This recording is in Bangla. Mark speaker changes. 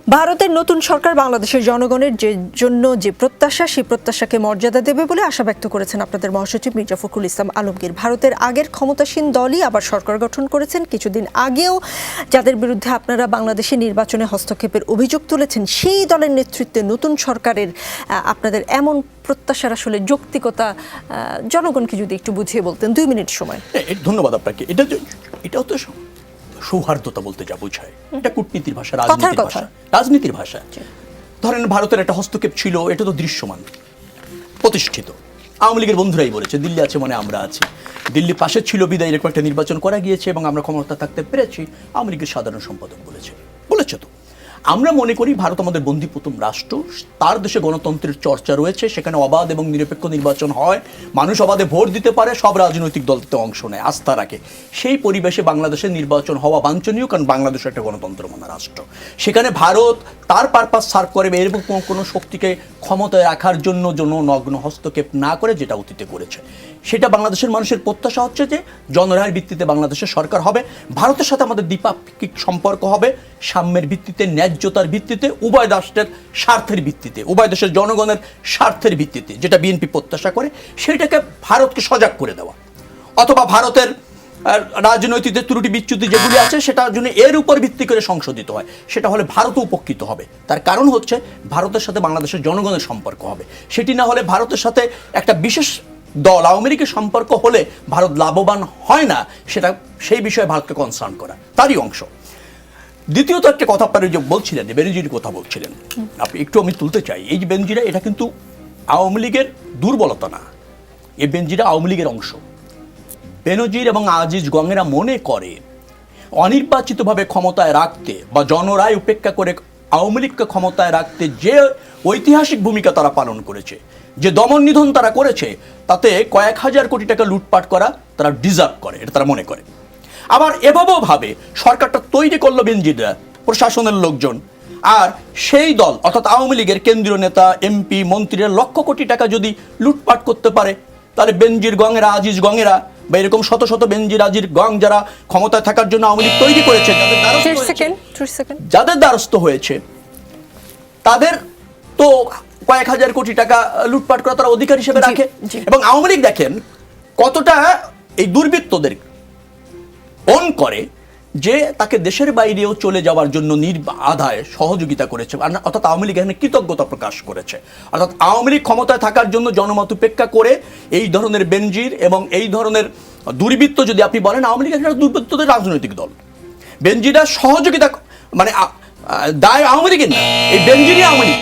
Speaker 1: ভারতের নতুন সরকার বাংলাদেশের জনগণের জন্য যে প্রত্যাশা সেই প্রত্যাশাকে মর্যাদা দেবে বলে আশা ব্যক্ত করেছেন আপনাদের মহাসচিব মির্জা ফখরুল ইসলাম আলমগীর। ভারতের আগের ক্ষমতাসীন দলই আবার সরকার গঠন করেছেন। কিছুদিন আগেও যাদের বিরুদ্ধে আপনারা বাংলাদেশে নির্বাচনে হস্তক্ষেপের অভিযোগ তুলেছেন সেই দলের নেতৃত্বে নতুন সরকারের আপনাদের এমন প্রত্যাশার আসলে যৌক্তিকতা জনগণকে যদি একটু বুঝিয়ে বলতেন। 2 মিনিট সময়।
Speaker 2: ধন্যবাদ আপনাকে। এটাও তো সৌহার্দ্যতা বলতে যা বোঝায়, এটা কূটনীতির ভাষা, রাজনীতির ভাষা। ধরেন ভারতের একটা হস্তক্ষেপ ছিল, এটা তো দৃশ্যমান, প্রতিষ্ঠিত। আওয়ামী লীগের বন্ধুরাই বলেছে দিল্লি আছে মানে আমরা আছি, দিল্লি পাশে ছিল বিদায় এরকম একটা নির্বাচন করা গিয়েছে এবং আমরা ক্ষমতা থাকতে পেরেছি, আওয়ামী লীগের সাধারণ সম্পাদক বলেছে তো। আমরা মনে করি ভারত আমাদের বন্ধুপ্রথম রাষ্ট্র, তার দেশে গণতন্ত্রের চর্চা রয়েছে, সেখানে অবাধ এবং নিরপেক্ষ নির্বাচন হয়, মানুষ অবাধে ভোট দিতে পারে, সব রাজনৈতিক দলতে অংশ নেয়, আস্থা রাখে। সেই পরিবেশে বাংলাদেশের নির্বাচন হওয়া বাঞ্ছনীয়, কারণ বাংলাদেশ একটা গণতন্ত্রমানা রাষ্ট্র। সেখানে ভারত তার পারপাস সার্ভ করে এরকম কোনো শক্তিকে ক্ষমতায় রাখার জন্য নগ্ন হস্তক্ষেপ না করে, যেটা অতীতে করেছে, সেটা বাংলাদেশের মানুষের প্রত্যাশা হচ্ছে যে জনরায়ের ভিত্তিতে বাংলাদেশের সরকার হবে, ভারতের সাথে আমাদের দ্বিপাক্ষিক সম্পর্ক হবে সাম্যের ভিত্তিতে, ন্যায্যতার ভিত্তিতে, উভয় রাষ্ট্রের স্বার্থের ভিত্তিতে, উভয় দেশের জনগণের স্বার্থের ভিত্তিতে, যেটা বিএনপি প্রত্যাশা করে, সেটাকে ভারতকে সজাগ করে দেওয়া, অথবা ভারতের রাজনৈতিক ত্রুটি বিচ্যুতি যেগুলি আছে সেটার জন্য এর উপর ভিত্তি করে সংশোধিত হয়, সেটা হলে ভারতও উপকৃত হবে। তার কারণ হচ্ছে ভারতের সাথে বাংলাদেশের জনগণের সম্পর্ক হবে। সেটি না হলে ভারতের সাথে একটা বিশেষ দল আওয়ামী লীগের সম্পর্ক হলে ভারত লাভবান হয় না, সেটা সেই বিষয়ে ভারতকে কনসার্ন করা তারই অংশ। দ্বিতীয়ত একটা কথা আপনারা যে বলছিলেন, বেনজির কথা বলছিলেন, আপনি একটু আমি তুলতে চাই। এই যে বেনজিরা, এটা কিন্তু আওয়ামী লীগের দুর্বলতা না, এই বেনজিরা আওয়ামী লীগের অংশ। বেনজির এবং আজিজ গঙ্গেরা মনে করে অনির্বাচিতভাবে ক্ষমতায় রাখতে বা জনরায় উপেক্ষা করে আওয়ামী লীগকে ক্ষমতায় রাখতে যে ঐতিহাসিক ভূমিকা তারা পালন করেছে, যে দমন নিধন তারা করেছে, তাতে কয়েক হাজার কোটি টাকা লুটপাট করা তারা ডিজার্ভ করে, এটা তারা মনে করে। আবার এভাবেও ভাবে সরকারটা তৈরি করলো বেনজিররা, প্রশাসনের লোকজন, আর সেই দল অর্থাৎ আওয়ামী লীগের কেন্দ্রীয় নেতা, এমপি, মন্ত্রীরা লক্ষ কোটি টাকা যদি লুটপাট করতে পারে, তাহলে বেনজির গঙেরা, আজিজ গঙেরা বা এরকম শত শত বেনজির আজির গং যারা ক্ষমতায় থাকার জন্য আওয়ামী লীগ তৈরি করেছে, যাদের দ্বারস্থ হয়েছে, তাদের তো কয়েক হাজার কোটি টাকা লুটপাট করা তারা অধিকার হিসেবে রাখে। এবং আওয়ামী লীগ দেখেন কতটা এই দুর্বৃত্তদের অন করে যে তাকে দেশের বাইরেও চলে যাওয়ার জন্য আধায় সহযোগিতা করেছে, অর্থাৎ আওয়ামী লীগ এখানে কৃতজ্ঞতা প্রকাশ করেছে। অর্থাৎ আওয়ামী লীগ ক্ষমতায় থাকার জন্য জনমত উপেক্ষা করে এই ধরনের বেনজির এবং এই ধরনের দুর্বৃত্ত, যদি আপনি বলেন আওয়ামী লীগ একটা দুর্বৃত্তদের রাজনৈতিক দল, বেনজিরা সহযোগিতা মানে দায় আওয়ামী লীগের না, এই বেনজিরই আওয়ামী লীগ।